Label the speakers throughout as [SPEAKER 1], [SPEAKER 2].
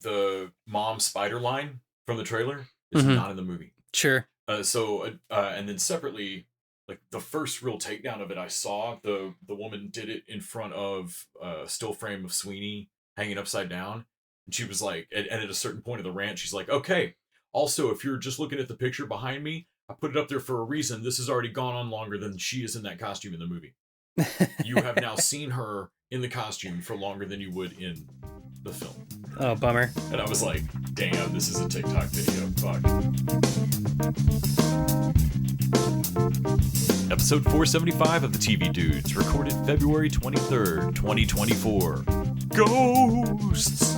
[SPEAKER 1] the mom spider line from the trailer is
[SPEAKER 2] Mhm.
[SPEAKER 1] not in the movie.
[SPEAKER 2] Sure.
[SPEAKER 1] And then separately, like the first real takedown of it I saw, the woman did it in front of a still frame of Sweeney hanging upside down. And she was like, and at a certain point of the rant, she's like, okay, also, if you're just looking at the picture behind me, I put it up there for a reason. This has already gone on longer than she is in that costume in the movie. You have now seen her in the costume for longer than you would in the film.
[SPEAKER 2] Oh, bummer.
[SPEAKER 1] And I was like, damn, this is a TikTok video. Fuck. Episode 475 of the TV Dudes, recorded February 23rd, 2024. Ghosts!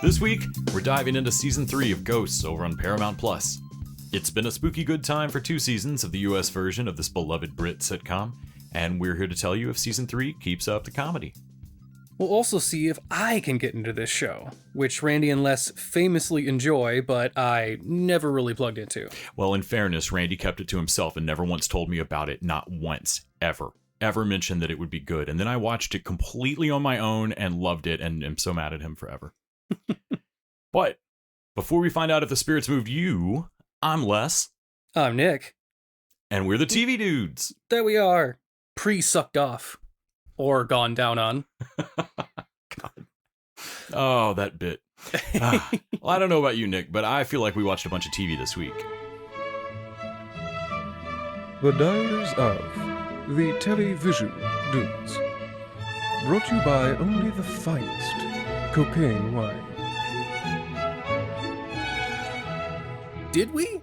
[SPEAKER 1] This week, we're diving into Season 3 of Ghosts over on Paramount+. It's been a spooky good time for 2 seasons of the US version of this beloved Brit sitcom, and we're here to tell you if Season 3 keeps up the comedy.
[SPEAKER 2] We'll also see if I can get into this show, which Randy and Les famously enjoy, but I never really plugged into.
[SPEAKER 1] Well, in fairness, Randy kept it to himself and never once told me about it, not once, ever mentioned that it would be good. And then I watched it completely on my own and loved it, and am so mad at him forever. But before we find out if the spirits moved you, I'm Les.
[SPEAKER 2] I'm Nick.
[SPEAKER 1] And we're the TV Dudes.
[SPEAKER 2] There we are. Pre-sucked off. Or gone down on.
[SPEAKER 1] God. Oh, that bit. Well, I don't know about you, Nick, but I feel like we watched a bunch of TV this week.
[SPEAKER 3] The Diaries of the Television Dudes. Brought to you by only the finest cocaine wine.
[SPEAKER 2] Did we?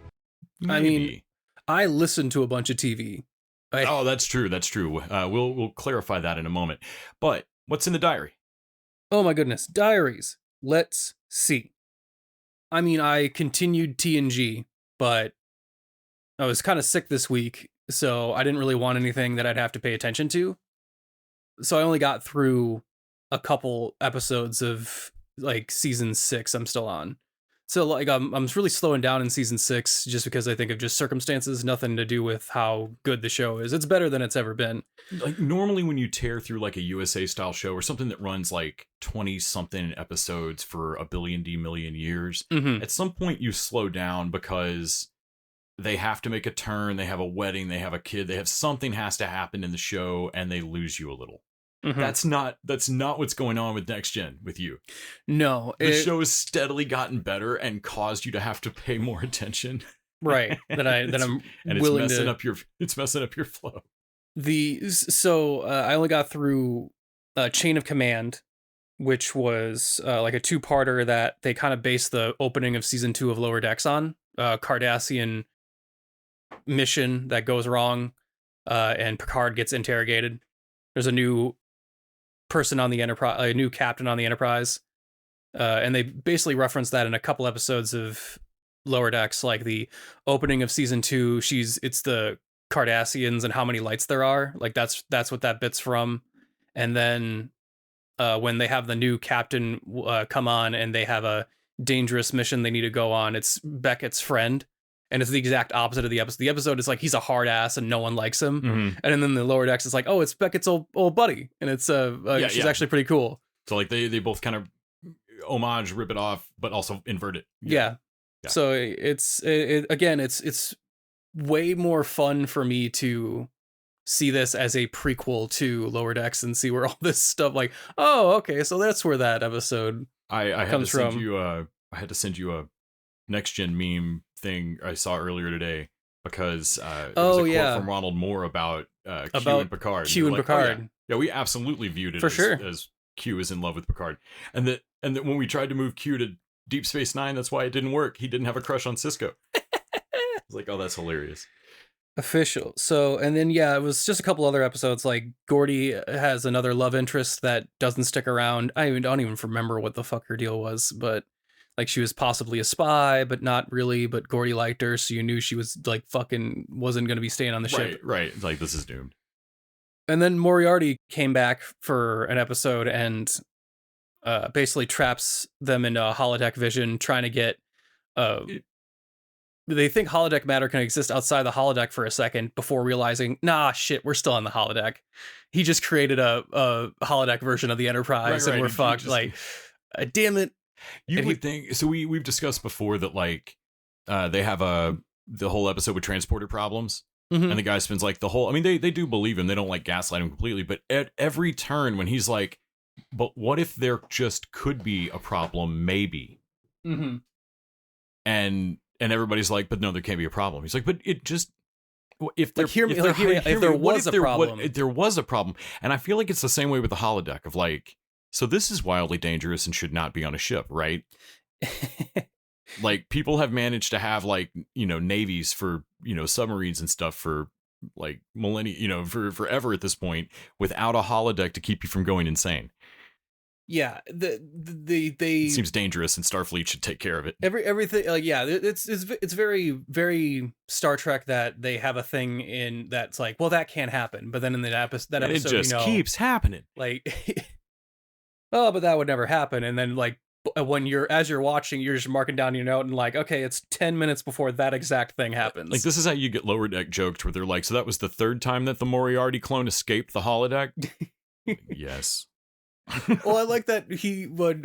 [SPEAKER 1] Maybe.
[SPEAKER 2] I mean, I listened to a bunch of TV.
[SPEAKER 1] Oh, that's true. That's true. We'll clarify that in a moment. But what's in the diary?
[SPEAKER 2] Oh my goodness. Diaries. Let's see. I mean, I continued TNG, but I was kind of sick this week, so I didn't really want anything that I'd have to pay attention to. So I only got through a couple episodes of like season 6 I'm still on. So like I'm really slowing down in season 6 just because I think of just circumstances, nothing to do with how good the show is. It's better than it's ever been.
[SPEAKER 1] Like normally when you tear through like a USA style show or something that runs like 20 something episodes for a million years, at some point you slow down because they have to make a turn, they have a wedding, they have a kid, they have something has to happen in the show and they lose you a little. That's not what's going on with Next Gen with you.
[SPEAKER 2] No,
[SPEAKER 1] the show has steadily gotten better and caused you to have to pay more attention.
[SPEAKER 2] Right. I'm
[SPEAKER 1] and
[SPEAKER 2] willing
[SPEAKER 1] it's messing up your flow.
[SPEAKER 2] I only got through Chain of Command, which was like a 2-parter that they kind of based the opening of season 2 of Lower Decks on. Cardassian mission that goes wrong, and Picard gets interrogated. There's a new person on the Enterprise, a new captain on the Enterprise, and they basically reference that in a couple episodes of Lower Decks, like the opening of season 2. It's the Cardassians and how many lights there are. Like that's what that bit's from. And then when they have the new captain come on and they have a dangerous mission they need to go on, it's Beckett's friend. And it's the exact opposite of the episode. The episode is like he's a hard ass and no one likes him. And then the Lower Decks is like, oh, it's Beckett's old buddy, and it's she's actually pretty cool.
[SPEAKER 1] So like they both kind of homage, rip it off, but also invert it.
[SPEAKER 2] Yeah. So it's way more fun for me to see this as a prequel to Lower Decks and see where all this stuff like, oh, okay, so that's where that episode comes from.
[SPEAKER 1] I had to send you a Next Gen meme thing I saw earlier today because it was a quote from Ronald Moore about Q and Picard.
[SPEAKER 2] Q and Picard.
[SPEAKER 1] Oh, yeah, we absolutely viewed it
[SPEAKER 2] for sure
[SPEAKER 1] as Q is in love with Picard, and that when we tried to move Q to Deep Space Nine, that's why it didn't work. He didn't have a crush on Cisco. I was like, oh, that's hilarious.
[SPEAKER 2] Official. So, and then it was just a couple other episodes. Like Gordy has another love interest that doesn't stick around. I don't even remember what the fuck her deal was, but like she was possibly a spy, but not really. But Gordy liked her, so you knew she was like fucking wasn't going to be staying on the ship.
[SPEAKER 1] Right. Like this is doomed.
[SPEAKER 2] And then Moriarty came back for an episode and basically traps them in a holodeck vision, trying to get they think holodeck matter can exist outside the holodeck for a second before realizing, nah, shit, we're still on the holodeck. He just created a holodeck version of the Enterprise, and we're fucked. Like, damn it.
[SPEAKER 1] You would think. So we've discussed before that like they have the whole episode with transporter problems.
[SPEAKER 2] Mhm.
[SPEAKER 1] And the guy spends like the whole, I mean, they do believe him. They don't like gaslight him completely. But at every turn when he's like, but what if there just could be a problem? Maybe.
[SPEAKER 2] Mm-hmm.
[SPEAKER 1] And everybody's like, but no, there can't be a problem. He's like, but it just, if there,
[SPEAKER 2] Like,
[SPEAKER 1] if
[SPEAKER 2] there was a problem.
[SPEAKER 1] If there was a problem. And I feel like it's the same way with the holodeck of like, so this is wildly dangerous and should not be on a ship, right? Like people have managed to have like, you know, navies for, you know, submarines and stuff for like millennia, you know, for forever at this point without a holodeck to keep you from going insane.
[SPEAKER 2] Yeah, they
[SPEAKER 1] It seems dangerous and Starfleet should take care of it.
[SPEAKER 2] Everything like, yeah, it's very, very Star Trek that they have a thing in that's like, well, that can't happen, but then in that episode
[SPEAKER 1] it just keeps happening.
[SPEAKER 2] Like, oh, but that would never happen. And then like when as you're watching, you're just marking down your note and like, okay, it's 10 minutes before that exact thing happens.
[SPEAKER 1] Like this is how you get Lower Deck joked where they're like, so that was the third time that the Moriarty clone escaped the holodeck. Yes.
[SPEAKER 2] Well, I like that he would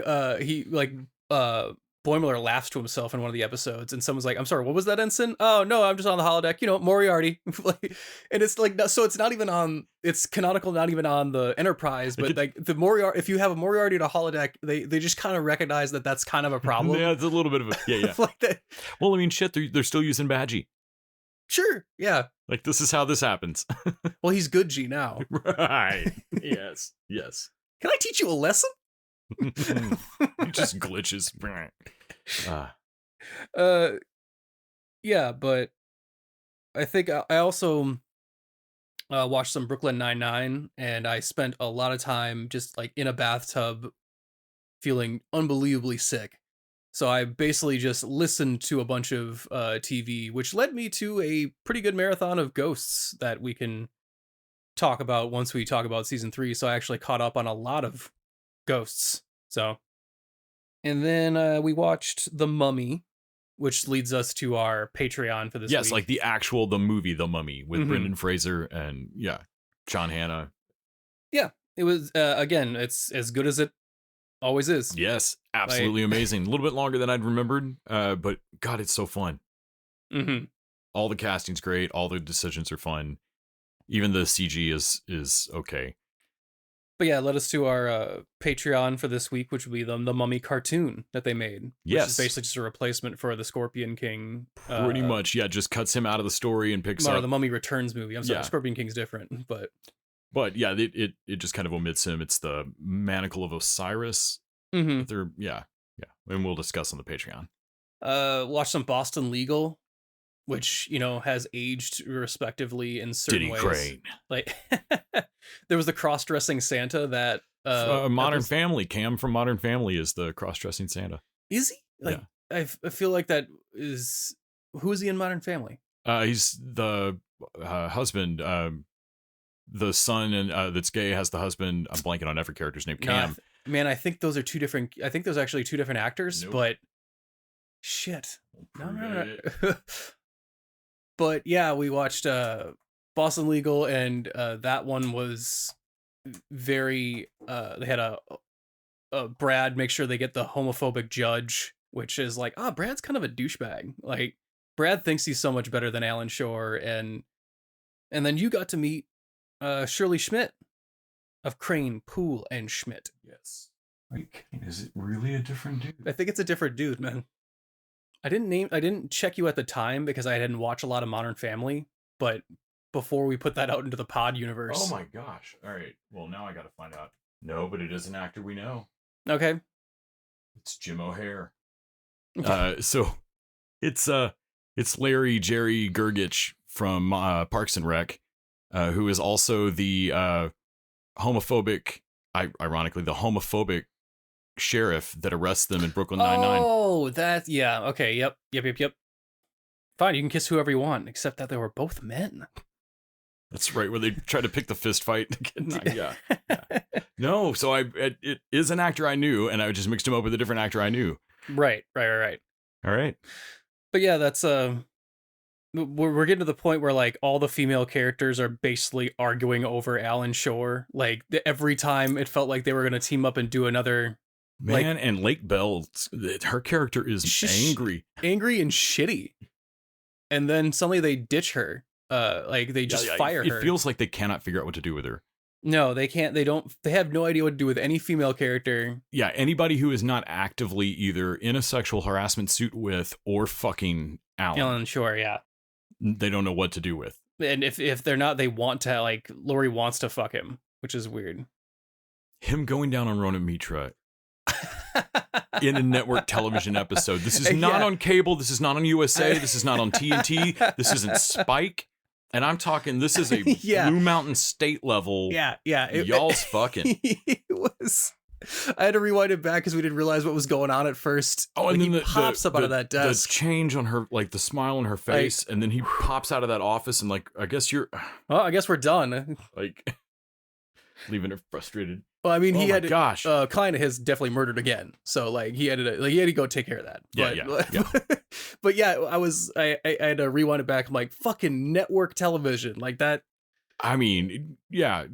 [SPEAKER 2] Boimler laughs to himself in one of the episodes, and someone's like, "I'm sorry, what was that, Ensign?" "Oh no, I'm just on the holodeck, you know, Moriarty." Like, and it's like, so it's not even on, it's canonical, not even on the Enterprise, but like the Moriarty, if you have a Moriarty to holodeck, they just kind of recognize that that's kind of a problem.
[SPEAKER 1] Yeah, it's a little bit of a yeah.
[SPEAKER 2] Like that.
[SPEAKER 1] Well, I mean, shit, they're still using Badgie.
[SPEAKER 2] Sure, yeah.
[SPEAKER 1] Like this is how this happens.
[SPEAKER 2] Well, he's good G now.
[SPEAKER 1] Right. Yes. Yes.
[SPEAKER 2] Can I teach you a lesson?
[SPEAKER 1] He just glitches.
[SPEAKER 2] Yeah, but I think I also watched some Brooklyn Nine-Nine, and I spent a lot of time just like in a bathtub feeling unbelievably sick. So I basically just listened to a bunch of TV, which led me to a pretty good marathon of Ghosts that we can talk about once we talk about season 3. So I actually caught up on a lot of Ghosts. So, and then we watched The Mummy, which leads us to our Patreon for this week.
[SPEAKER 1] Yes, like the movie The Mummy with Brendan Fraser and John Hannah.
[SPEAKER 2] Yeah, it was again, it's as good as it always is.
[SPEAKER 1] Yes, absolutely amazing. A little bit longer than I'd remembered, but God, it's so fun.
[SPEAKER 2] Mm-hmm.
[SPEAKER 1] All the casting's great. All the decisions are fun. Even the CG is okay.
[SPEAKER 2] But yeah, led us to our Patreon for this week, which would be the Mummy cartoon that they made.
[SPEAKER 1] Yes.
[SPEAKER 2] Which is basically just a replacement for the Scorpion King.
[SPEAKER 1] Pretty much, yeah. Just cuts him out of the story and picks up.
[SPEAKER 2] The Mummy Returns movie. I'm sorry, Scorpion King's different, but
[SPEAKER 1] yeah, it just kind of omits him. It's the Manacle of Osiris.
[SPEAKER 2] Mm-hmm.
[SPEAKER 1] Yeah. And we'll discuss on the Patreon.
[SPEAKER 2] Watch some Boston Legal, which, you know, has aged respectively in certain ways.
[SPEAKER 1] Crane.
[SPEAKER 2] Like, there was the cross-dressing Santa that...
[SPEAKER 1] Modern Family. Cam from Modern Family is the cross-dressing Santa.
[SPEAKER 2] Is he? Like, yeah. I feel like that is... Who is he in Modern Family?
[SPEAKER 1] He's the husband. The son and that's gay has the husband. I'm blanking on every character's name. Cam.
[SPEAKER 2] Man, I think those are two different... I think those are actually two different actors,
[SPEAKER 1] Nope.
[SPEAKER 2] But... Shit. No. But yeah, we watched Boston Legal, and that one was very they had a Brad make sure they get the homophobic judge, which is like, Brad's kind of a douchebag. Like, Brad thinks he's so much better than Alan Shore, and then you got to meet Shirley Schmidt of Crane, Poole, and Schmidt.
[SPEAKER 1] Yes. Wait, is it really a different dude?
[SPEAKER 2] I think it's a different dude, man. I didn't check you at the time because I hadn't watched a lot of Modern Family, but before we put that out into the pod universe.
[SPEAKER 1] Oh my gosh. All right. Well, now I got to find out. No, but it is an actor we know.
[SPEAKER 2] Okay.
[SPEAKER 1] It's Jim O'Hare. So it's Larry Jerry Gergich from Parks and Rec, who is also the homophobic sheriff that arrests them in Brooklyn Nine-Nine.
[SPEAKER 2] Oh, yeah. Okay. Yep. Fine, you can kiss whoever you want, except that they were both men.
[SPEAKER 1] That's right, where they try to pick the fist fight. Yeah. No, so it is an actor I knew, and I just mixed him up with a different actor I knew.
[SPEAKER 2] Right.
[SPEAKER 1] All right.
[SPEAKER 2] But yeah, that's we're getting to the point where like all the female characters are basically arguing over Alan Shore. Like every time it felt like they were going to team up and do another.
[SPEAKER 1] Man, and Lake Bell, her character is angry
[SPEAKER 2] and shitty. And then suddenly they ditch her. Like they just fire her.
[SPEAKER 1] It feels like they cannot figure out what to do with her.
[SPEAKER 2] No, they can't. They don't. They have no idea what to do with any female character.
[SPEAKER 1] Yeah, anybody who is not actively either in a sexual harassment suit with or fucking Alan
[SPEAKER 2] Shore, yeah.
[SPEAKER 1] They don't know what to do with.
[SPEAKER 2] And if they're not, they want to, like, Lori wants to fuck him, which is weird.
[SPEAKER 1] Him going down on Rona Mitra in a network television episode. This is not on cable. This is not on USA. This is not on TNT. This isn't Spike. And I'm talking, this is a Blue Mountain State level.
[SPEAKER 2] Yeah.
[SPEAKER 1] Y'all's fucking.
[SPEAKER 2] It was. I had to rewind it back because we didn't realize what was going on at first.
[SPEAKER 1] Oh, and
[SPEAKER 2] then
[SPEAKER 1] he
[SPEAKER 2] pops up out of that desk.
[SPEAKER 1] The change on her, like the smile on her face, and then he pops out of that office and like, I guess
[SPEAKER 2] we're done.
[SPEAKER 1] Like, leaving her frustrated.
[SPEAKER 2] Well, I mean, he had
[SPEAKER 1] gosh,
[SPEAKER 2] client of his definitely murdered again, so like he had to go take care of that. But yeah, I had to rewind it back. I'm like, fucking network television, like that.
[SPEAKER 1] I mean, yeah,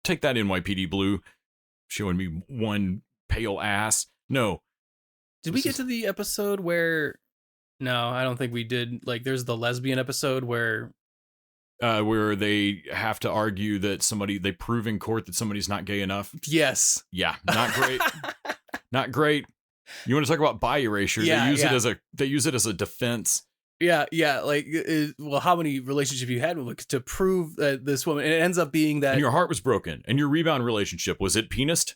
[SPEAKER 1] take that NYPD Blue, showing me one pale ass. No,
[SPEAKER 2] did we get to the episode where? No, I don't think we did. Like, there's the lesbian episode where
[SPEAKER 1] they have to argue that they prove in court that somebody's not gay enough.
[SPEAKER 2] Yes.
[SPEAKER 1] Yeah, not great. Not great. You want to talk about bi erasure?
[SPEAKER 2] Yeah,
[SPEAKER 1] they use it as a defense.
[SPEAKER 2] Yeah. Like, well, how many relationships you had with to prove that this woman? And it ends up being that
[SPEAKER 1] and your heart was broken, and your rebound relationship was it penised?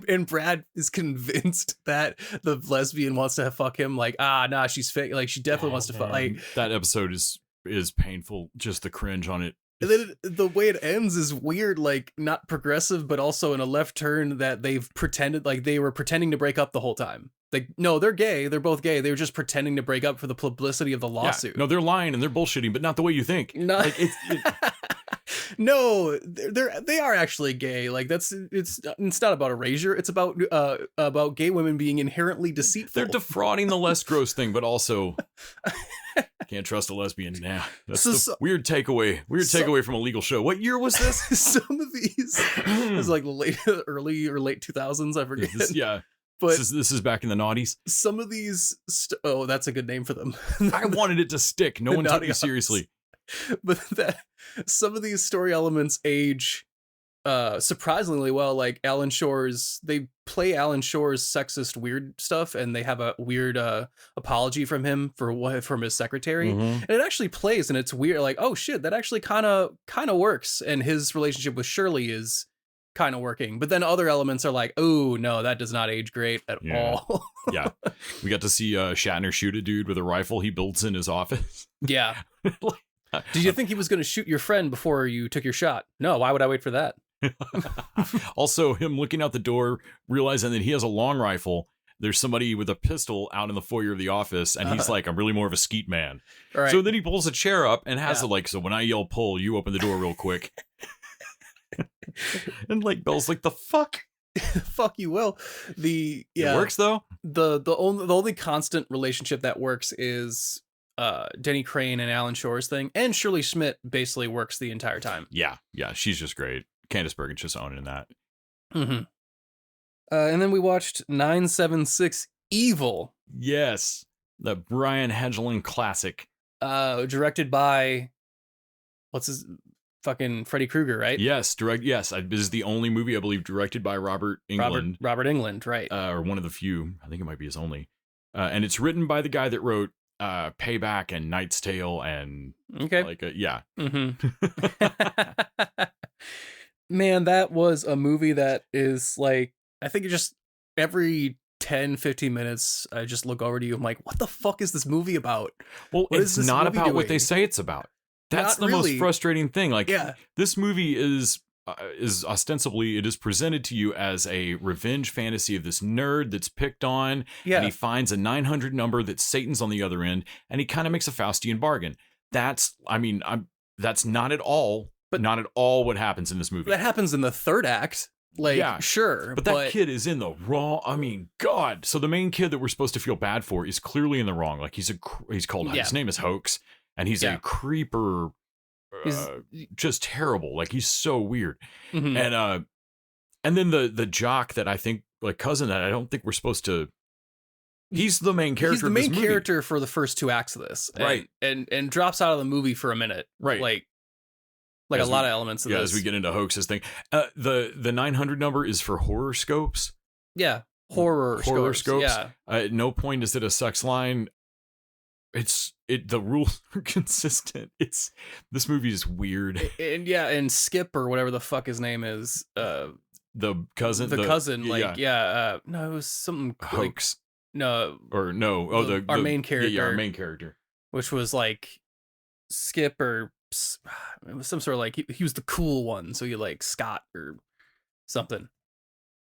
[SPEAKER 2] And Brad is convinced that the lesbian wants to fuck him. Like, nah, she's fake. Like, she definitely wants to fuck. Like,
[SPEAKER 1] that episode is painful. Just the cringe on it.
[SPEAKER 2] And then the way it ends is weird, like not progressive, but also in a left turn that they've pretended like they were pretending to break up the whole time. Like, no, they're gay. They're both gay. They were just pretending to break up for the publicity of the lawsuit.
[SPEAKER 1] Yeah, no, they're lying and they're bullshitting, but not the way you think.
[SPEAKER 2] No, like, no, they are actually gay. Like it's not about erasure. It's about gay women being inherently deceitful.
[SPEAKER 1] They're defrauding the less gross thing, but also can't trust a lesbian now. That's the weird takeaway. Takeaway from a legal show. What year was this?
[SPEAKER 2] Some of these it was like early or late 2000s. I forget. But
[SPEAKER 1] this is back in the naughties.
[SPEAKER 2] Some of these, that's a good name for them.
[SPEAKER 1] I wanted it to stick. No one took me seriously.
[SPEAKER 2] But some of these story elements age surprisingly well. Like they play Alan Shore's sexist weird stuff, and they have a weird apology from him from his secretary, and it actually plays, and it's weird. Like, oh shit, that actually kind of works, and his relationship with Shirley is kind of working. But then other elements are like, oh no, that does not age great at all.
[SPEAKER 1] Yeah, we got to see Shatner shoot a dude with a rifle he builds in his office.
[SPEAKER 2] Yeah. Did you think he was going to shoot your friend before you took your shot? No, why would I wait for that?
[SPEAKER 1] Also, him looking out the door, realizing that he has a long rifle. There's somebody with a pistol out in the foyer of the office, and he's like, I'm really more of a skeet man. Right. So then he pulls a chair up and has so when I yell pull, you open the door real quick. And like Bell's like, the fuck?
[SPEAKER 2] Fuck you will. It
[SPEAKER 1] works though.
[SPEAKER 2] The only constant relationship that works is Denny Crane and Alan Shore's thing, and Shirley Schmidt basically works the entire time.
[SPEAKER 1] Yeah, she's just great. Candice Bergen's just owning that.
[SPEAKER 2] Mm-hmm. And then we watched 976 Evil.
[SPEAKER 1] Yes, the Brian Hedlund classic.
[SPEAKER 2] Directed by what's his fucking Freddy Krueger, right?
[SPEAKER 1] Yes, Yes, this is the only movie I believe directed by Robert Englund.
[SPEAKER 2] Robert Englund, right?
[SPEAKER 1] Or one of the few. I think it might be his only. And it's written by the guy that wrote Payback and Knight's Tale and
[SPEAKER 2] Man, that was a movie that is like, I think it just every 10, 15 minutes, I just look over to you. I'm like, what the fuck is this movie about?
[SPEAKER 1] Well, it's not about what they say it's about. That's the most frustrating thing. Like, this movie is ostensibly, it is presented to you as a revenge fantasy of this nerd that's picked on, and he finds a 900 number that Satan's on the other end, and he kind of makes a Faustian bargain. That's not at all what happens in this movie.
[SPEAKER 2] That happens in the third act. Like, sure.
[SPEAKER 1] But that kid is in the wrong. I mean, God. So the main kid that we're supposed to feel bad for is clearly in the wrong. Like, he's called, his name is Hoax. and he's
[SPEAKER 2] Yeah.
[SPEAKER 1] a creeper,
[SPEAKER 2] He's-
[SPEAKER 1] just terrible. Like he's so weird.
[SPEAKER 2] Mhm.
[SPEAKER 1] And then the jock that I think like cousin that I don't think we're supposed to. He's the main character.
[SPEAKER 2] He's the
[SPEAKER 1] of this
[SPEAKER 2] main
[SPEAKER 1] movie.
[SPEAKER 2] character for the first 2 acts of this,
[SPEAKER 1] Right.
[SPEAKER 2] And drops out of the movie for a minute,
[SPEAKER 1] Right.
[SPEAKER 2] Like
[SPEAKER 1] As
[SPEAKER 2] a lot
[SPEAKER 1] we-
[SPEAKER 2] of elements of
[SPEAKER 1] Yeah,
[SPEAKER 2] this.
[SPEAKER 1] as we get into hoaxes thing. The 900 number is for horror scopes.
[SPEAKER 2] Yeah, horror scopes. Yeah,
[SPEAKER 1] At no point is it a sex line. The rules are consistent. This movie is weird.
[SPEAKER 2] and Skip or whatever the fuck his name is,
[SPEAKER 1] The cousin,
[SPEAKER 2] no, it was something
[SPEAKER 1] hoax.
[SPEAKER 2] no,
[SPEAKER 1] Or no,
[SPEAKER 2] our main character.
[SPEAKER 1] Yeah, our main character.
[SPEAKER 2] which was like Skip or it was some sort of like he was the cool one, so you like Scott or something.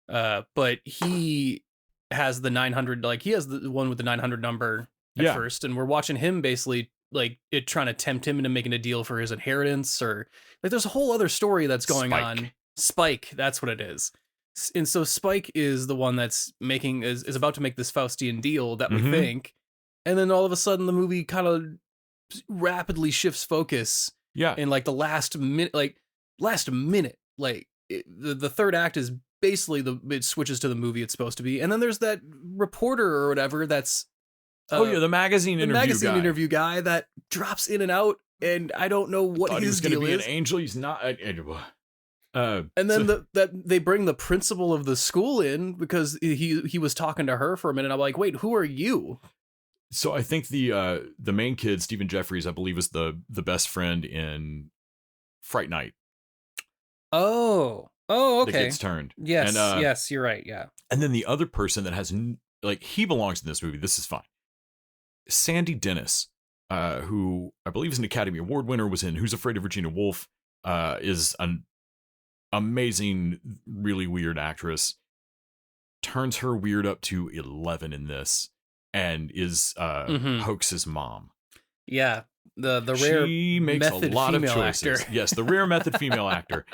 [SPEAKER 2] But he has the 900, like he has the one with the 900 number at first, and we're watching him basically like it trying to tempt him into making a deal for his inheritance, or like there's a whole other story that's going on. Spike, that's what it is. And so Spike is the one that's making is about to make this Faustian deal that we think, and then all of a sudden the movie kind of rapidly shifts focus.
[SPEAKER 1] Yeah,
[SPEAKER 2] In like the last minute, the third act is basically it switches to the movie it's supposed to be, and then there's that reporter or whatever that's
[SPEAKER 1] the magazine
[SPEAKER 2] interview guy that drops in and out, and I don't know what his deal is.
[SPEAKER 1] An angel, he's not an angel.
[SPEAKER 2] And then that they bring the principal of the school in because he was talking to her for a minute. I'm like, wait, who are you?
[SPEAKER 1] So I think the main kid, Stephen Jeffries, I believe, is the best friend in Fright Night.
[SPEAKER 2] Oh, okay.
[SPEAKER 1] That gets turned.
[SPEAKER 2] Yes,
[SPEAKER 1] and,
[SPEAKER 2] yes, you're right. Yeah.
[SPEAKER 1] And then the other person that has he belongs in this movie. This is fine. Sandy Dennis, who I believe is an Academy Award winner, was in Who's Afraid of Virginia Woolf, is an amazing, really weird actress. Turns her weird up to 11 in this, and is Hoax's mom.
[SPEAKER 2] Yeah, the rare
[SPEAKER 1] she makes a lot of choices.
[SPEAKER 2] Actor.
[SPEAKER 1] Yes, the rare method female actor.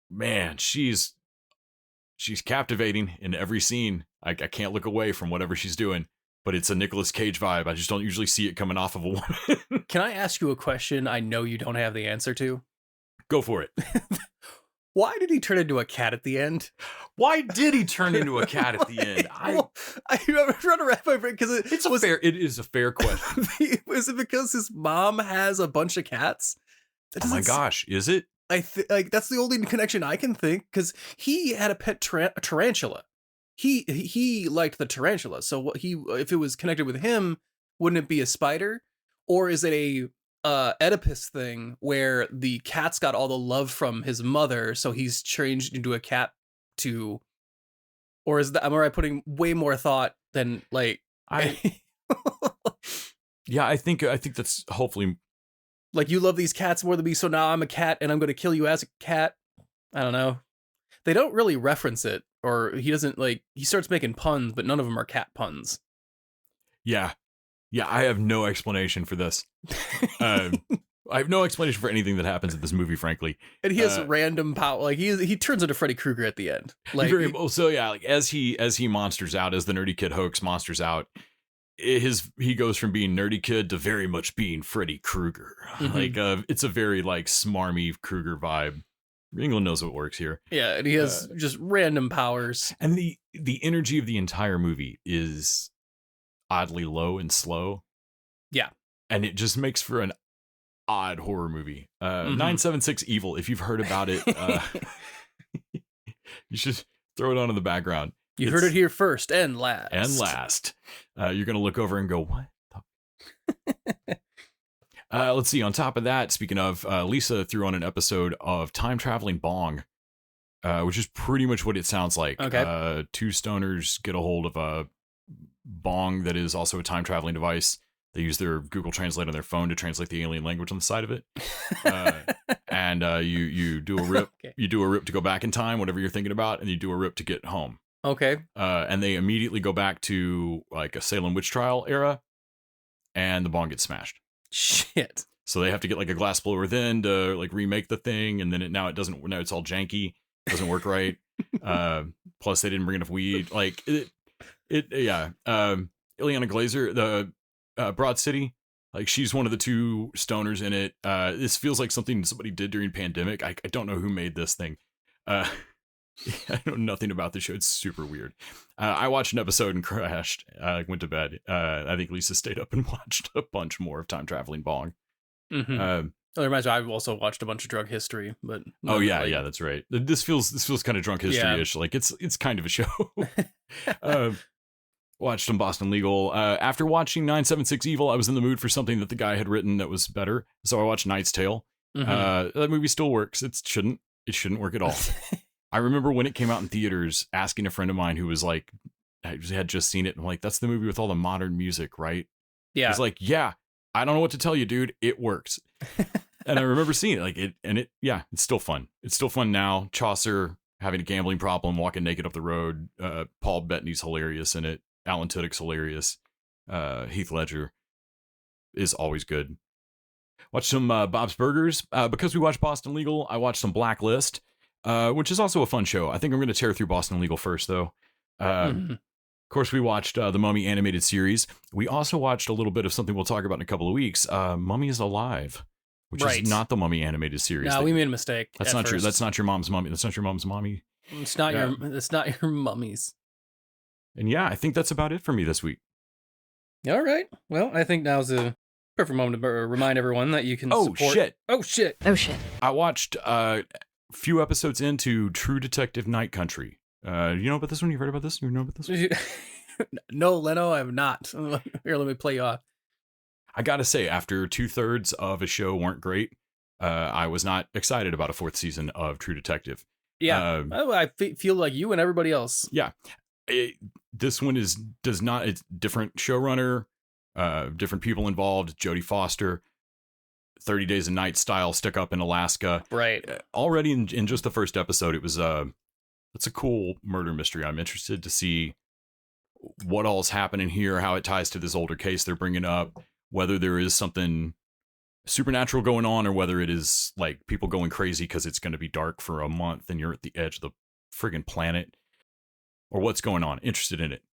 [SPEAKER 1] Man, she's captivating in every scene. I can't look away from whatever she's doing. But it's a Nicolas Cage vibe. I just don't usually see it coming off of a woman.
[SPEAKER 2] Can I ask you a question I know you don't have the answer to?
[SPEAKER 1] Go for it.
[SPEAKER 2] Why did he turn into a cat at the end?
[SPEAKER 1] Why did he turn into a cat at the end?
[SPEAKER 2] I'm trying to wrap my brain because it
[SPEAKER 1] is a fair question.
[SPEAKER 2] Was it because his mom has a bunch of cats?
[SPEAKER 1] Oh my gosh, is it?
[SPEAKER 2] Like that's the only connection I can think, because he had a pet tarantula. He liked the tarantula, so if it was connected with him, wouldn't it be a spider, or is it a Oedipus thing where the cat's got all the love from his mother, so he's changed into a cat to, or is that, am I putting way more thought than like
[SPEAKER 1] Yeah, I think that's hopefully
[SPEAKER 2] like you love these cats more than me, so now I'm a cat and I'm going to kill you as a cat. I don't know. They don't really reference it, or he doesn't he starts making puns, but none of them are cat puns.
[SPEAKER 1] Yeah, I have no explanation for this. I have no explanation for anything that happens in this movie, frankly.
[SPEAKER 2] And he has random power. Like he turns into Freddy Krueger at the end. Like
[SPEAKER 1] as he monsters out, as the nerdy kid Hoax monsters out, he goes from being nerdy kid to very much being Freddy Krueger. It's a very smarmy Krueger vibe. England knows what works here.
[SPEAKER 2] Yeah, and he has just random powers.
[SPEAKER 1] And the energy of the entire movie is oddly low and slow. Yeah. And it just makes for an odd horror movie. 976 Evil, if you've heard about it, you should throw it on in the background.
[SPEAKER 2] You heard it here first and last.
[SPEAKER 1] You're going to look over and go, what? Let's see. On top of that, speaking of, Lisa threw on an episode of Time Traveling Bong, which is pretty much what it sounds like.
[SPEAKER 2] Okay.
[SPEAKER 1] Two stoners get a hold of a bong that is also a time traveling device. They use their Google Translate on their phone to translate the alien language on the side of it. And you do a rip. Okay. You do a rip to go back in time, whatever you're thinking about, and you do a rip to get home.
[SPEAKER 2] Okay.
[SPEAKER 1] And they immediately go back to a Salem witch trial era, and the bong gets smashed.
[SPEAKER 2] Shit.
[SPEAKER 1] So they have to get a glass blower then to remake the thing, and then now it doesn't. Now it's all janky, doesn't work right. Plus they didn't bring enough weed. Ileana Glazer, the Broad City, Like, she's one of the two stoners in it. This feels like something somebody did during pandemic. I don't know who made this thing. I know nothing about the show. It's super weird. I watched an episode and crashed. Went to bed. I think Lisa stayed up and watched a bunch more of Time Traveling Bong.
[SPEAKER 2] Mm-hmm. It reminds me, I've also watched a bunch of Drug History, but
[SPEAKER 1] yeah, that's right. This feels kind of Drunk History-ish. Like it's kind of a show. Watched some Boston Legal. After watching 976 Evil, I was in the mood for something that the guy had written that was better, so I watched Knight's Tale.
[SPEAKER 2] Mm-hmm.
[SPEAKER 1] That movie still works. It shouldn't work at all. I remember when it came out in theaters, asking a friend of mine who was like, had just seen it, and I'm like, that's the movie with all the modern music, right?
[SPEAKER 2] Yeah.
[SPEAKER 1] He's like, yeah, I don't know what to tell you, dude. It works. And I remember seeing it, it's still fun. It's still fun now. Chaucer having a gambling problem, walking naked up the road. Paul Bettany's hilarious in it. Alan Tudyk's hilarious. Heath Ledger is always good. Watch some Bob's Burgers. Because we watched Boston Legal, I watched some Blacklist. Which is also a fun show. I think I'm going to tear through Boston Legal first, though. Of course, we watched the Mummy animated series. We also watched a little bit of something we'll talk about in a couple of weeks. Mummy is Alive, which is not the Mummy animated series.
[SPEAKER 2] No, we made a mistake.
[SPEAKER 1] That's not true. That's not your mom's mummy. That's not your mom's mommy.
[SPEAKER 2] It's not your mummies.
[SPEAKER 1] And yeah, I think that's about it for me this week.
[SPEAKER 2] All right. Well, I think now's a perfect moment to remind everyone that you can support. Oh shit.
[SPEAKER 1] I watched few episodes into True Detective Night Country. You know about this one? You heard about this? You know about this one?
[SPEAKER 2] No, Leno, I have not. Here, let me play you off.
[SPEAKER 1] I gotta say, after 2/3 of a show weren't great, I was not excited about a 4th season of True Detective.
[SPEAKER 2] Yeah, I feel like you and everybody else.
[SPEAKER 1] Yeah, this one it's different showrunner, different people involved. Jodie Foster. 30 Days a Night style, stuck up in Alaska.
[SPEAKER 2] Right.
[SPEAKER 1] Already in just the first episode, it's a cool murder mystery. I'm interested to see what all's happening here, how it ties to this older case they're bringing up, whether there is something supernatural going on or whether it is like people going crazy because it's going to be dark for a month and you're at the edge of the friggin' planet, or what's going on. Interested in it.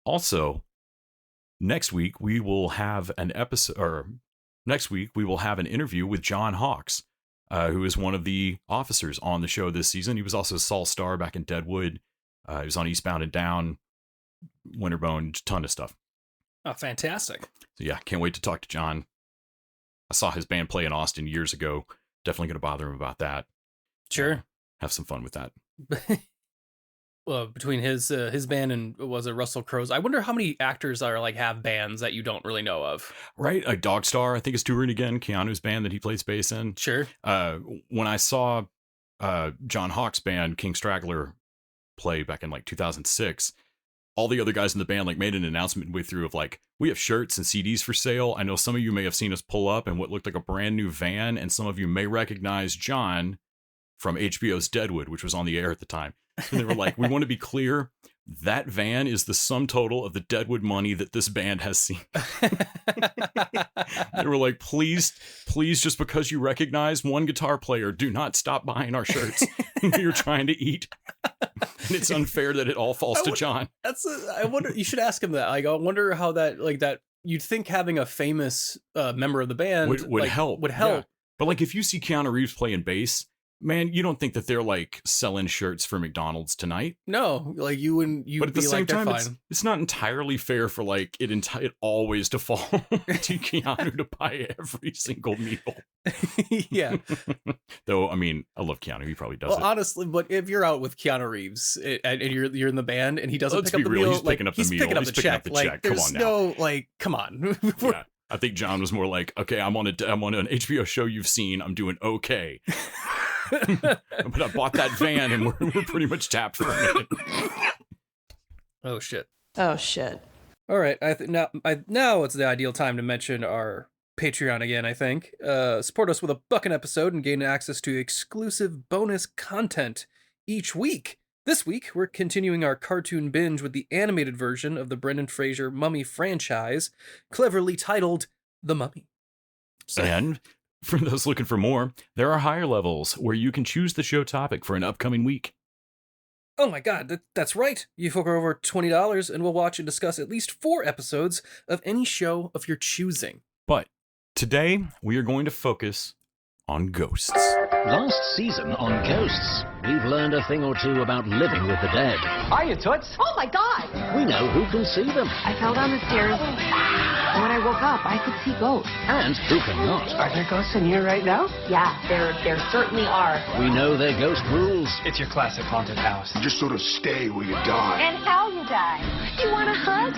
[SPEAKER 1] Also, next week we will have an interview with John Hawkes, who is one of the officers on the show this season. He was also Saul Starr back in Deadwood. He was on Eastbound and Down, Winterbone, ton of stuff.
[SPEAKER 2] Oh, fantastic.
[SPEAKER 1] So yeah, can't wait to talk to John. I saw his band play in Austin years ago. Definitely going to bother him about that.
[SPEAKER 2] Sure.
[SPEAKER 1] Have some fun with that.
[SPEAKER 2] Well, between his band and was it Russell Crowe's? I wonder how many actors are have bands that you don't really know of.
[SPEAKER 1] Right, like Dogstar, I think is touring again. Keanu's band that he plays bass in.
[SPEAKER 2] Sure.
[SPEAKER 1] When I saw John Hawkes' band King Straggler play back in 2006, all the other guys in the band made an announcement midway through of we have shirts and CDs for sale. I know some of you may have seen us pull up in what looked like a brand new van, and some of you may recognize John from HBO's Deadwood, which was on the air at the time. And they were like, we want to be clear, that van is the sum total of the Deadwood money that this band has seen. They were like, please, just because you recognize one guitar player, do not stop buying our shirts. You're trying to eat. And it's unfair that it all falls to John.
[SPEAKER 2] I wonder, you should ask him that. I wonder how that, you'd think having a famous member of the band
[SPEAKER 1] would help. Yeah. But if you see Keanu Reeves playing bass, man, you don't think that they're selling shirts for McDonald's tonight?
[SPEAKER 2] No, you wouldn't. But at the same time,
[SPEAKER 1] it's not entirely fair for it always to fall to Keanu to buy every single meal.
[SPEAKER 2] Yeah.
[SPEAKER 1] Though I love Keanu. He probably does it.
[SPEAKER 2] Honestly, but if you're out with Keanu Reeves and you're in the band and he doesn't pick up the meal,
[SPEAKER 1] he's picking up the meal. He's picking up the check. Come on now.
[SPEAKER 2] Come on.
[SPEAKER 1] Yeah. I think John was more okay, I'm on an HBO show you've seen. I'm doing okay. But I bought that van and we're pretty much tapped for a minute.
[SPEAKER 2] Oh shit.
[SPEAKER 4] All
[SPEAKER 2] right. Now it's the ideal time to mention our Patreon again, I think. Support us with $1 an episode and gain access to exclusive bonus content each week. This week, we're continuing our cartoon binge with the animated version of the Brendan Fraser Mummy franchise, cleverly titled The Mummy.
[SPEAKER 1] And for those looking for more, there are higher levels where you can choose the show topic for an upcoming week.
[SPEAKER 2] Oh my god, that's right. You fork over $20 and we'll watch and discuss at least 4 episodes of any show of your choosing.
[SPEAKER 1] But Today, we are going to focus on ghosts.
[SPEAKER 5] Last season on Ghosts, we've learned a thing or two about living with the dead.
[SPEAKER 6] Hiya, Toots.
[SPEAKER 4] Oh my God!
[SPEAKER 5] We know who can see them
[SPEAKER 7] I fell down the stairs, and when I woke up, I could see ghosts.
[SPEAKER 5] and who cannot.
[SPEAKER 6] Are there ghosts in here right now?
[SPEAKER 7] Yeah, there certainly are.
[SPEAKER 5] We know their ghost rules.
[SPEAKER 6] It's your classic haunted house.
[SPEAKER 8] Just sort of stay where you die.
[SPEAKER 7] And how you die. Do you want a hug?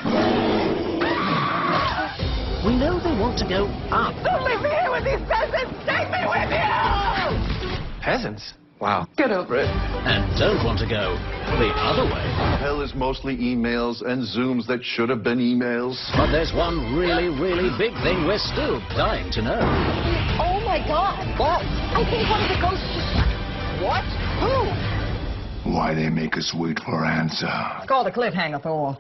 [SPEAKER 5] We know they want to go up.
[SPEAKER 7] Don't leave me here with these peasants! Take me with you!
[SPEAKER 6] Peasants? Wow. Get over it.
[SPEAKER 5] And don't want to go the other way.
[SPEAKER 8] Hell is mostly emails and Zooms that should have been emails.
[SPEAKER 5] But there's one really, really big thing we're still dying to know.
[SPEAKER 7] Oh my God! What? I think one of the ghosts just... What? Who?
[SPEAKER 8] Why they make us wait for answer?
[SPEAKER 4] It's called a cliffhanger, Thor.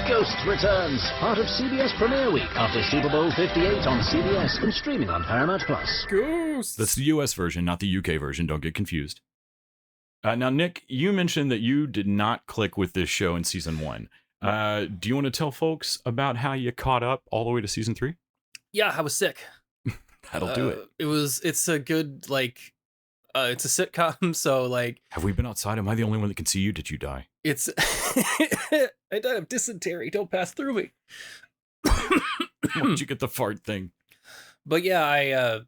[SPEAKER 5] Ghosts returns, part of CBS Premiere Week after Super Bowl 58 on CBS and streaming on Paramount Plus.
[SPEAKER 2] Ghosts.
[SPEAKER 1] That's the US version, not the UK version. Don't get confused. Now, Nick, you mentioned that you did not click with this show in season 1. Do you want to tell folks about how you caught up all the way to season 3?
[SPEAKER 2] Yeah, I was sick.
[SPEAKER 1] That'll do it.
[SPEAKER 2] It's a good, it's a sitcom, so,
[SPEAKER 1] Have we been outside? Am I the only one that can see you? Did you die?
[SPEAKER 2] it's... I died of dysentery. Don't pass through me.
[SPEAKER 1] Where'd you get the fart thing?
[SPEAKER 2] But yeah, I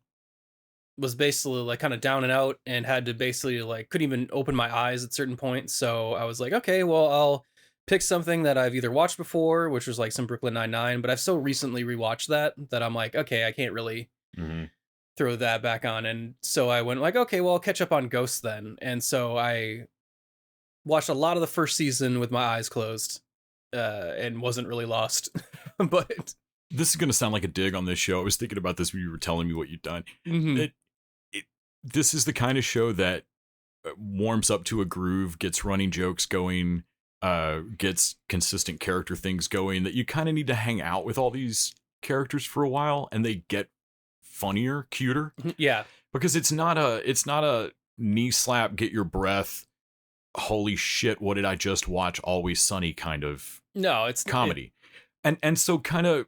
[SPEAKER 2] was basically, kind of down and out and had to basically, couldn't even open my eyes at certain points. So I was like, okay, well, I'll pick something that I've either watched before, which was, some Brooklyn Nine-Nine, but I've so recently rewatched that I'm like, okay, I can't really... throw that back on. And so I went okay, well, I'll catch up on Ghosts then. And so I watched a lot of the first season with my eyes closed and wasn't really lost. But
[SPEAKER 1] this is going to sound like a dig on this show. I was thinking about this when you were telling me what you'd done. This is the kind of show that warms up to a groove, gets running jokes going, gets consistent character things going, that you kind of need to hang out with all these characters for a while and they get funnier, cuter.
[SPEAKER 2] Yeah.
[SPEAKER 1] Because it's not a knee slap, get your breath, holy shit, what did I just watch, Always Sunny kind of
[SPEAKER 2] it's
[SPEAKER 1] comedy. And so kind of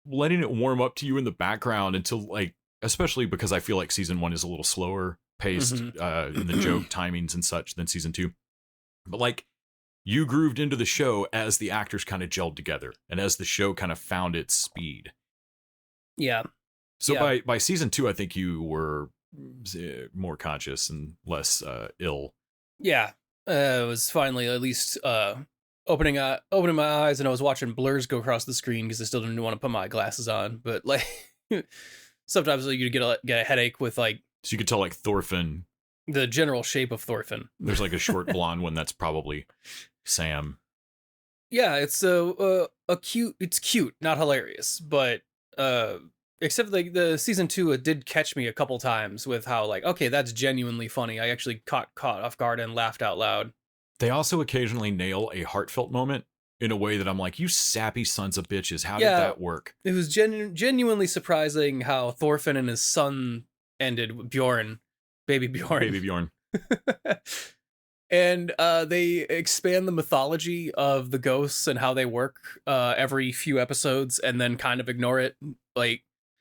[SPEAKER 1] letting it warm up to you in the background until especially because I feel like season 1 is a little slower paced in the joke timings and such than season 2. But you grooved into the show as the actors kind of gelled together and as the show kind of found its speed.
[SPEAKER 2] Yeah.
[SPEAKER 1] So by season 2, I think you were more conscious and less ill.
[SPEAKER 2] Yeah. It was finally at least opening my eyes, and I was watching blurs go across the screen because I still didn't want to put my glasses on. But sometimes you get a headache with
[SPEAKER 1] So you could tell Thorfinn.
[SPEAKER 2] The general shape of Thorfinn.
[SPEAKER 1] There's a short blonde one that's probably Sam.
[SPEAKER 2] Yeah, it's a cute. It's cute, not hilarious, but except the season 2, it did catch me a couple times with how okay, that's genuinely funny. I actually caught off guard and laughed out loud.
[SPEAKER 1] They also occasionally nail a heartfelt moment in a way that I'm like, you sappy sons of bitches. How did that work?
[SPEAKER 2] It was genuinely surprising how Thorfinn and his son ended with Bjorn, baby Bjorn.
[SPEAKER 1] Baby Bjorn.
[SPEAKER 2] And they expand the mythology of the ghosts and how they work every few episodes and then kind of ignore it.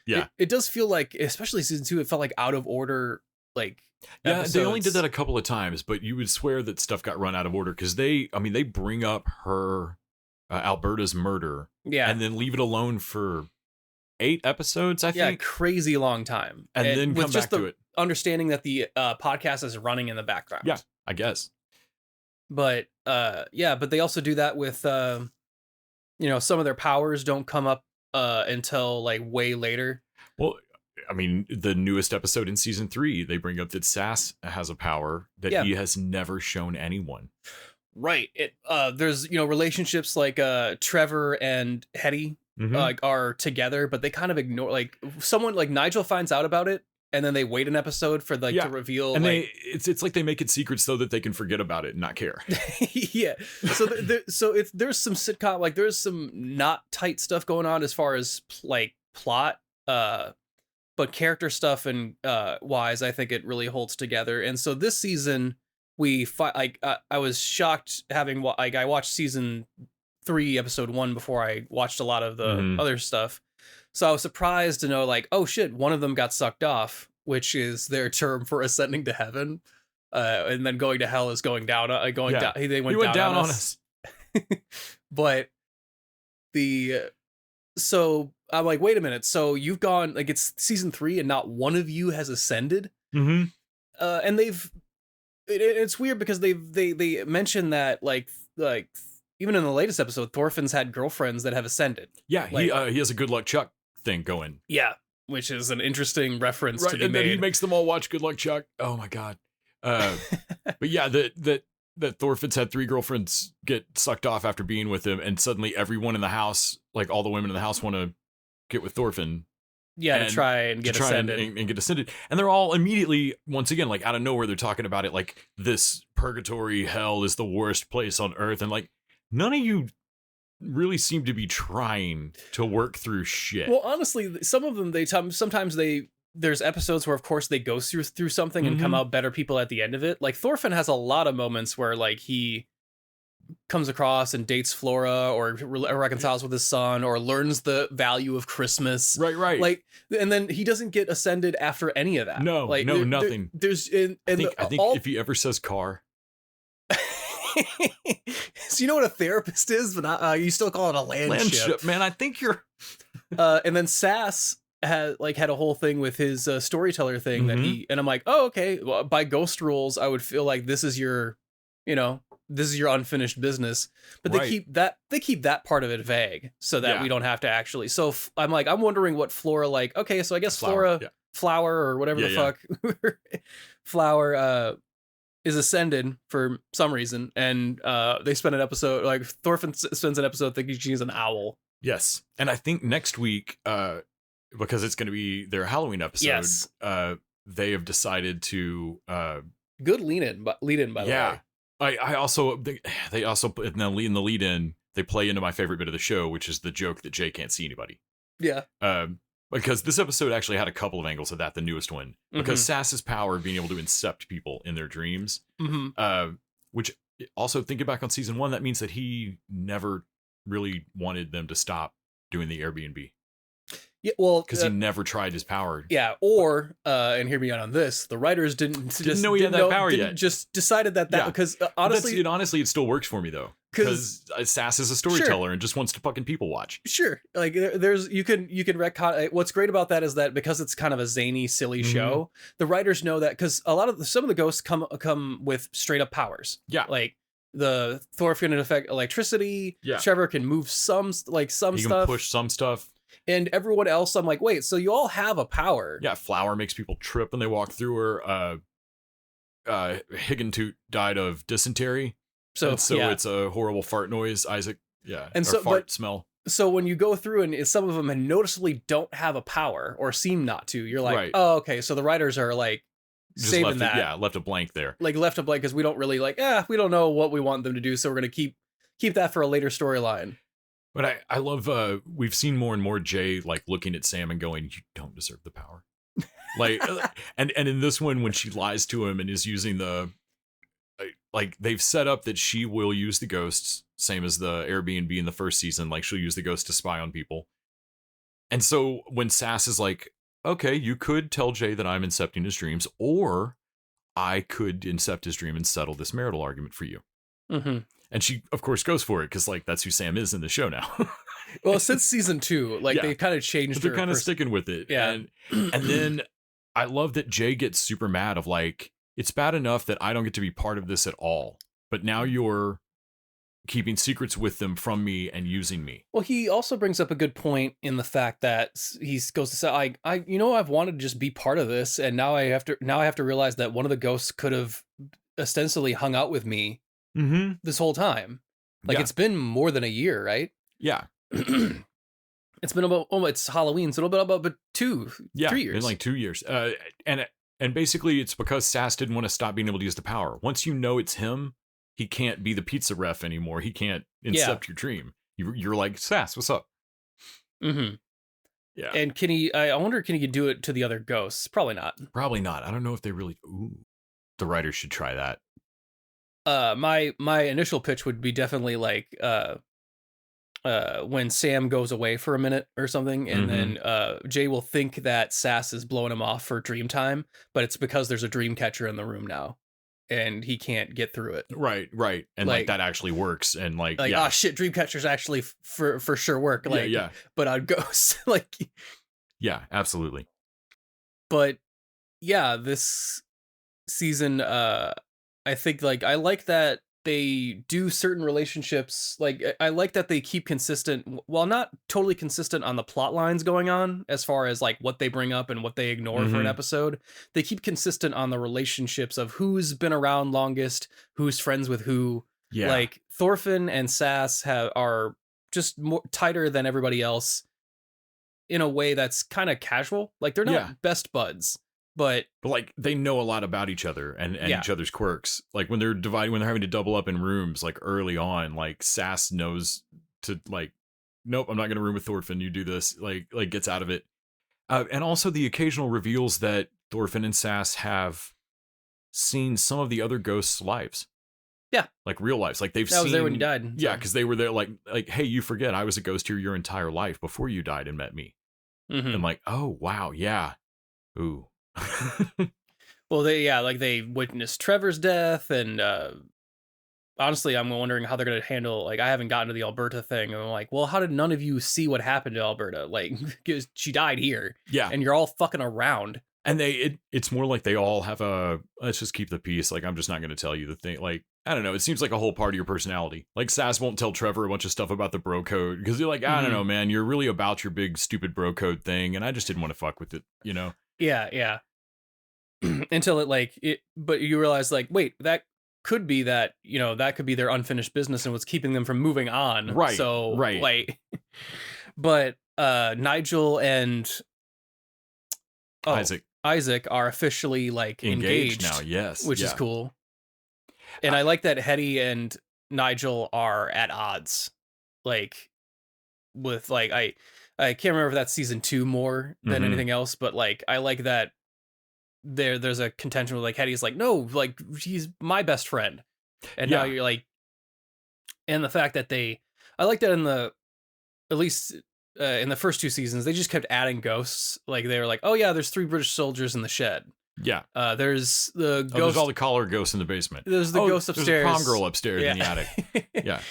[SPEAKER 1] Yeah.
[SPEAKER 2] It does feel especially season 2, it felt out of order.
[SPEAKER 1] Yeah,
[SPEAKER 2] episodes.
[SPEAKER 1] they only did that a couple of times, but you would swear that stuff got run out of order because they bring up her Alberta's murder, and then leave it alone for 8 episods, I think.
[SPEAKER 2] Yeah, crazy long time,
[SPEAKER 1] and then come back to it.
[SPEAKER 2] Understanding that the podcast is running in the background.
[SPEAKER 1] Yeah, I guess.
[SPEAKER 2] But but they also do that with some of their powers don't come up until way later. Well,
[SPEAKER 1] the newest episode in season 3, they bring up that Sass has a power that he has never shown anyone.
[SPEAKER 2] Right. There's relationships like Trevor and Hetty are together, but they kind of ignore someone Nigel finds out about it, and then they wait an episode for to reveal. And
[SPEAKER 1] it's like they make it secret so that they can forget about it and not care.
[SPEAKER 2] Yeah. So there's some sitcom there's some not tight stuff going on as far as plot. But character stuff and wise, I think it really holds together. And so this season, I was shocked having I watched season 3, episode 1 before I watched a lot of the other stuff. So I was surprised to know, like, oh shit, one of them got sucked off, which is their term for ascending to heaven. And then going to hell is going down. They went down on us. But so I'm like, wait a minute. So you've gone, like, it's season 3 and not one of you has ascended.
[SPEAKER 1] Mm-hmm.
[SPEAKER 2] And it's weird because they mention that like even in the latest episode, Thorfinn's had girlfriends that have ascended.
[SPEAKER 1] Yeah,
[SPEAKER 2] like,
[SPEAKER 1] he has a Good Luck Chuck thing going.
[SPEAKER 2] Yeah, which is an interesting reference
[SPEAKER 1] Right,
[SPEAKER 2] to be
[SPEAKER 1] and
[SPEAKER 2] made.
[SPEAKER 1] then he makes them all watch Good Luck Chuck. Oh my god. But yeah, that Thorfinn's had 3 girlfriends get sucked off after being with him, and suddenly everyone in the house, like all the women in the house, want to get with Thorfinn.
[SPEAKER 2] Yeah, to try and get ascended.
[SPEAKER 1] And get ascended. And they're all immediately, once again, like out of nowhere, they're talking about it like this purgatory hell is the worst place on earth. And like, none of you really seem to be trying to work through shit.
[SPEAKER 2] Well, honestly, some of them, sometimes there's episodes where, of course, they go through something and come out better people at the end of it. Like, Thorfinn has a lot of moments where, like, he comes across and dates Flora or reconciles with his son or learns the value of Christmas.
[SPEAKER 1] Right.
[SPEAKER 2] Like, and then he doesn't get ascended after any of that.
[SPEAKER 1] No,
[SPEAKER 2] like,
[SPEAKER 1] nothing.
[SPEAKER 2] I think
[SPEAKER 1] if he ever says car.
[SPEAKER 2] So you know what a therapist is, but you still call it a landship.
[SPEAKER 1] Man, I think you're...
[SPEAKER 2] And then Sass had a whole thing with his storyteller thing that and I'm like, oh, okay. Well, by ghost rules, I would feel like this is your unfinished business, but they keep that part of it vague so that we don't have to actually. So I'm wondering what Flora, like, okay, so I guess Flower or whatever the fuck Flower is ascended for some reason, and they spend an episode, like Thorfinn spends an episode thinking she's an owl.
[SPEAKER 1] Yes, and I think next week, because it's going to be their Halloween episode, they have decided to
[SPEAKER 2] good lead in by the way.
[SPEAKER 1] I also they also in the lead in they play into my favorite bit of the show, which is the joke that Jay can't see anybody.
[SPEAKER 2] Yeah.
[SPEAKER 1] Because this episode actually had a couple of angles of that, the newest one. Because Sass's power of being able to incept people in their dreams, which also thinking back on season 1, that means that he never really wanted them to stop doing the Airbnb.
[SPEAKER 2] Yeah, well,
[SPEAKER 1] because he never tried his power.
[SPEAKER 2] Yeah, or and hear me out on this: the writers didn't
[SPEAKER 1] know he had that power yet.
[SPEAKER 2] Just decided that because honestly,
[SPEAKER 1] it still works for me though, because Sass is a storyteller and just wants to fucking people watch.
[SPEAKER 2] Sure, like you can retcon. What's great about that is that because it's kind of a zany, silly show, the writers know that because some of the ghosts come with straight up powers.
[SPEAKER 1] Yeah,
[SPEAKER 2] like the Thorfinn can affect electricity. Yeah, Trevor can move some
[SPEAKER 1] he
[SPEAKER 2] stuff.
[SPEAKER 1] He can push some stuff.
[SPEAKER 2] And everyone else, I'm like, wait, so you all have a power.
[SPEAKER 1] Yeah, Flower makes people trip when they walk through her. Higgintoot died of dysentery. So it's a horrible fart noise, Isaac. Yeah,
[SPEAKER 2] and smell. So when you go through and some of them noticeably don't have a power or seem not to, you're like, oh, okay, so the writers are like
[SPEAKER 1] just
[SPEAKER 2] saving that.
[SPEAKER 1] Left a blank there.
[SPEAKER 2] Like left a blank because we don't really we don't know what we want them to do, so we're going to keep that for a later storyline.
[SPEAKER 1] But I love, we've seen more and more Jay, like, looking at Sam and going, you don't deserve the power. Like, and in this one, when she lies to him and is using like, they've set up that she will use the ghosts, same as the Airbnb in the first season, like, she'll use the ghosts to spy on people. And so when Sass is like, okay, you could tell Jay that I'm incepting his dreams, or I could incept his dream and settle this marital argument for you. Mm-hmm. And she, of course, goes for it because, like, that's who Sam is in the show now.
[SPEAKER 2] Well, since season 2, like, they've kind of changed.
[SPEAKER 1] But they're kind of sticking with it.
[SPEAKER 2] Yeah.
[SPEAKER 1] And then I love that Jay gets super mad of, like, it's bad enough that I don't get to be part of this at all. But now you're keeping secrets with them from me and using me.
[SPEAKER 2] Well, he also brings up a good point in the fact that he goes to say, I've wanted to just be part of this. And now I have to realize that one of the ghosts could have ostensibly hung out with me this whole time. Like, it's been more than a year, right?
[SPEAKER 1] Yeah.
[SPEAKER 2] It's been about, it's Halloween, so it'll be about 3 years.
[SPEAKER 1] In like 2 years. And basically it's because Sass didn't want to stop being able to use the power. Once you know it's him, he can't be the pizza ref anymore. He can't incept your dream. You're like, Sass, what's up? Mm-hmm. Yeah.
[SPEAKER 2] And I wonder, can he do it to the other ghosts? Probably not.
[SPEAKER 1] Probably not. I don't know if they really, the writers should try that.
[SPEAKER 2] My initial pitch would be definitely like when Sam goes away for a minute or something, and then Jay will think that Sass is blowing him off for dream time, but it's because there's a dream catcher in the room now, and he can't get through it.
[SPEAKER 1] Right. And like that actually works. And like
[SPEAKER 2] oh shit, dream catchers actually for sure work. Like,
[SPEAKER 1] yeah.
[SPEAKER 2] But on ghosts, like,
[SPEAKER 1] yeah, absolutely.
[SPEAKER 2] But yeah, this season, I think like I like that they do certain relationships. Like I like that they keep consistent, while not totally consistent on the plot lines going on as far as like what they bring up and what they ignore for an episode. They keep consistent on the relationships of who's been around longest, who's friends with who.
[SPEAKER 1] Yeah.
[SPEAKER 2] Like Thorfinn and Sass are just more tighter than everybody else in a way that's kind of casual. Like they're not best buds. But
[SPEAKER 1] like they know a lot about each other and each other's quirks. Like when they're having to double up in rooms, like early on, like Sass knows to like, nope, I'm not going to room with Thorfinn. You do this, like gets out of it. And also the occasional reveals that Thorfinn and Sass have seen some of the other ghosts' lives.
[SPEAKER 2] Yeah.
[SPEAKER 1] Like real lives. Like they've
[SPEAKER 2] seen. That was there when you died.
[SPEAKER 1] Yeah. Cause they were there like, hey, you forget I was a ghost here your entire life before you died and met me. And like, oh, wow. Yeah. Ooh.
[SPEAKER 2] Well, they witnessed Trevor's death, and honestly, I'm wondering how they're going to handle, like, I haven't gotten to the Alberta thing, and I'm like, well, how did none of you see what happened to Alberta? Like, because she died here, and you're all fucking around.
[SPEAKER 1] And it's more like they all have let's just keep the peace. Like, I'm just not going to tell you the thing. Like, I don't know. It seems like a whole part of your personality. Like, Sass won't tell Trevor a bunch of stuff about the bro code because you're like, I don't know, man. You're really about your big stupid bro code thing, and I just didn't want to fuck with it, you know?
[SPEAKER 2] Yeah. Until but you realize, like, wait, that could be that, you know, that could be their unfinished business and what's keeping them from moving on.
[SPEAKER 1] Right.
[SPEAKER 2] So, like, but Nigel and Isaac are officially like engaged
[SPEAKER 1] now. Yes.
[SPEAKER 2] Which is cool. And I like that Hetty and Nigel are at odds. Like, with like, I can't remember if that's season 2 more than anything else, but like, I like that there's a contention with like Hetty's like, no, like he's my best friend. And now you're like, and the fact that I like that at least in the first 2 seasons, they just kept adding ghosts. Like they were like, oh yeah, there's 3 British soldiers in the shed.
[SPEAKER 1] Yeah.
[SPEAKER 2] There's the ghost.
[SPEAKER 1] There's all the collar ghosts in the basement.
[SPEAKER 2] There's the ghost upstairs.
[SPEAKER 1] There's a prom girl upstairs in the attic. Yeah.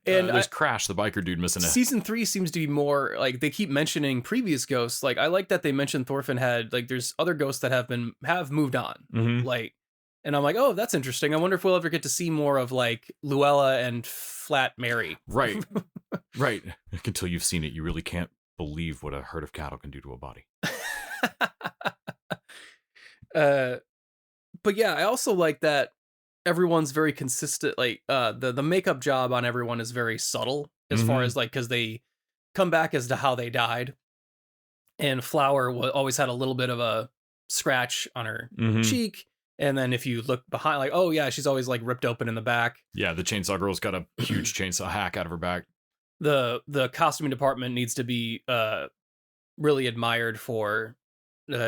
[SPEAKER 1] And there's Crash, the biker dude, missing a...
[SPEAKER 2] Season 3 seems to be more like they keep mentioning previous ghosts. Like I like that they mentioned Thorfinn had, like, there's other ghosts that have moved on. Like, and I'm like, oh, that's interesting. I wonder if we'll ever get to see more of like Luella and Flat Mary.
[SPEAKER 1] Right. Right. Until you've seen it, you really can't believe what a herd of cattle can do to a body.
[SPEAKER 2] But yeah, I also like that everyone's very consistent. Like the makeup job on everyone is very subtle as far as like, because they come back as to how they died. And Flower always had a little bit of a scratch on her cheek. And then if you look behind, like, oh yeah, she's always like ripped open in the back.
[SPEAKER 1] Yeah, the chainsaw girl's got a huge chainsaw hack out of her back.
[SPEAKER 2] The costuming department needs to be really admired for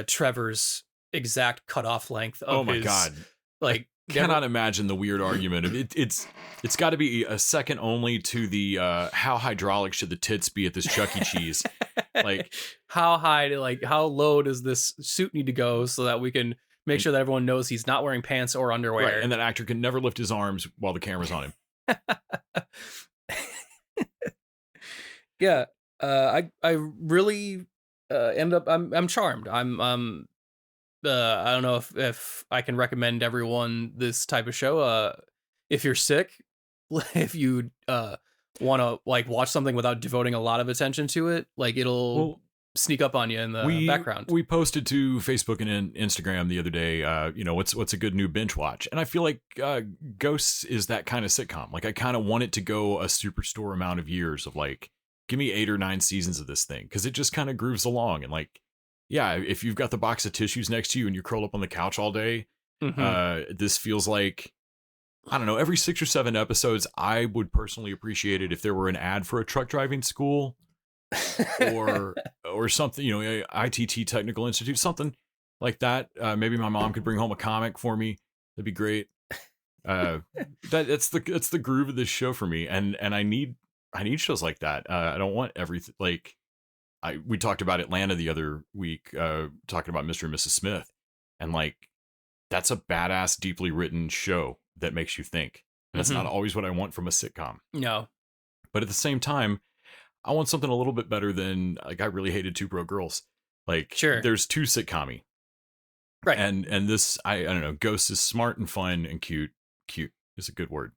[SPEAKER 2] Trevor's exact cutoff length of
[SPEAKER 1] my god.
[SPEAKER 2] Like,
[SPEAKER 1] cannot imagine the weird argument of it's got to be a second only to the how hydraulic should the tits be at this Chuck E. Cheese? Like,
[SPEAKER 2] how high to, like, how low does this suit need to go so that we can make sure that everyone knows he's not wearing pants or underwear,
[SPEAKER 1] right, and that actor can never lift his arms while the camera's on him.
[SPEAKER 2] Yeah, I really end up I'm charmed. I'm I don't know if I can recommend everyone this type of show. If you're sick, if you want to like watch something without devoting a lot of attention to it, like it'll sneak up on you in the background.
[SPEAKER 1] We posted to Facebook and Instagram the other day, what's a good new binge watch, and I feel like Ghosts is that kind of sitcom. Like I kind of want it to go a Superstore amount of years of like, give me 8 or 9 seasons of this thing, because it just kind of grooves along. And like, yeah, if you've got the box of tissues next to you and you curl up on the couch all day, this feels like, I don't know, every 6 or 7 episodes, I would personally appreciate it if there were an ad for a truck driving school or something, ITT Technical Institute, something like that. Maybe my mom could bring home a comic for me. That'd be great. That's the groove of this show for me. And I need I need shows like that. I don't want everything like we talked about Atlanta the other week, talking about Mr. and Mrs. Smith, and like that's a badass, deeply written show that makes you think. And that's not always what I want from a sitcom.
[SPEAKER 2] No.
[SPEAKER 1] But at the same time, I want something a little bit better than like I really hated Two Broke Girls. Like there's too sitcom-y.
[SPEAKER 2] Right.
[SPEAKER 1] And this I don't know, Ghost is smart and fun and cute. Cute is a good word.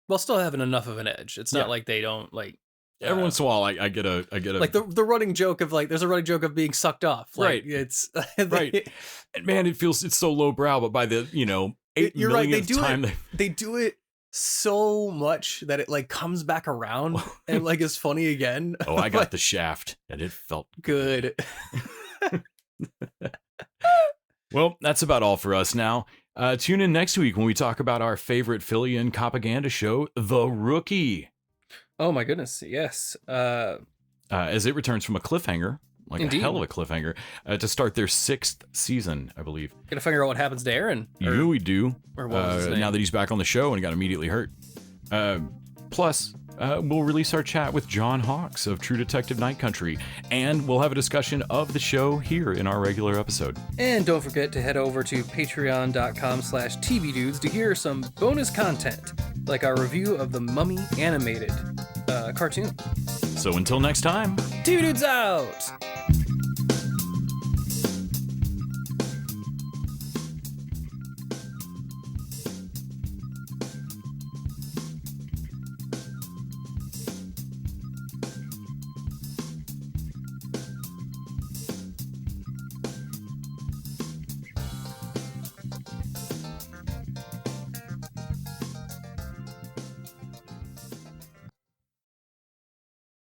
[SPEAKER 2] While still having enough of an edge. It's not like they don't like
[SPEAKER 1] every once in a while I get a
[SPEAKER 2] like the running joke of like there's a running joke of being sucked off. Like,
[SPEAKER 1] right.
[SPEAKER 2] It's
[SPEAKER 1] right. And man, it's so lowbrow, but by the 8
[SPEAKER 2] you're
[SPEAKER 1] millionth
[SPEAKER 2] right.
[SPEAKER 1] time
[SPEAKER 2] They do it so much that it like comes back around and like is funny again.
[SPEAKER 1] Oh, I got the shaft and it felt
[SPEAKER 2] good.
[SPEAKER 1] Well, that's about all for us now. Tune in next week when we talk about our favorite Philly and propaganda show, The Rookie.
[SPEAKER 2] Oh my goodness, yes.
[SPEAKER 1] As it returns from a cliffhanger, like
[SPEAKER 2] Indeed.
[SPEAKER 1] a hell of a cliffhanger, to start their 6th season, I believe.
[SPEAKER 2] Gotta figure out what happens to Aaron.
[SPEAKER 1] We do.
[SPEAKER 2] Or what was his name?
[SPEAKER 1] Now that he's back on the show and got immediately hurt. Plus, we'll release our chat with John Hawkes of True Detective Night Country, and we'll have a discussion of the show here in our regular episode.
[SPEAKER 2] And don't forget to head over to patreon.com/tvdudes to hear some bonus content, like our review of the Mummy animated cartoon.
[SPEAKER 1] So until next time,
[SPEAKER 2] TV Dudes out!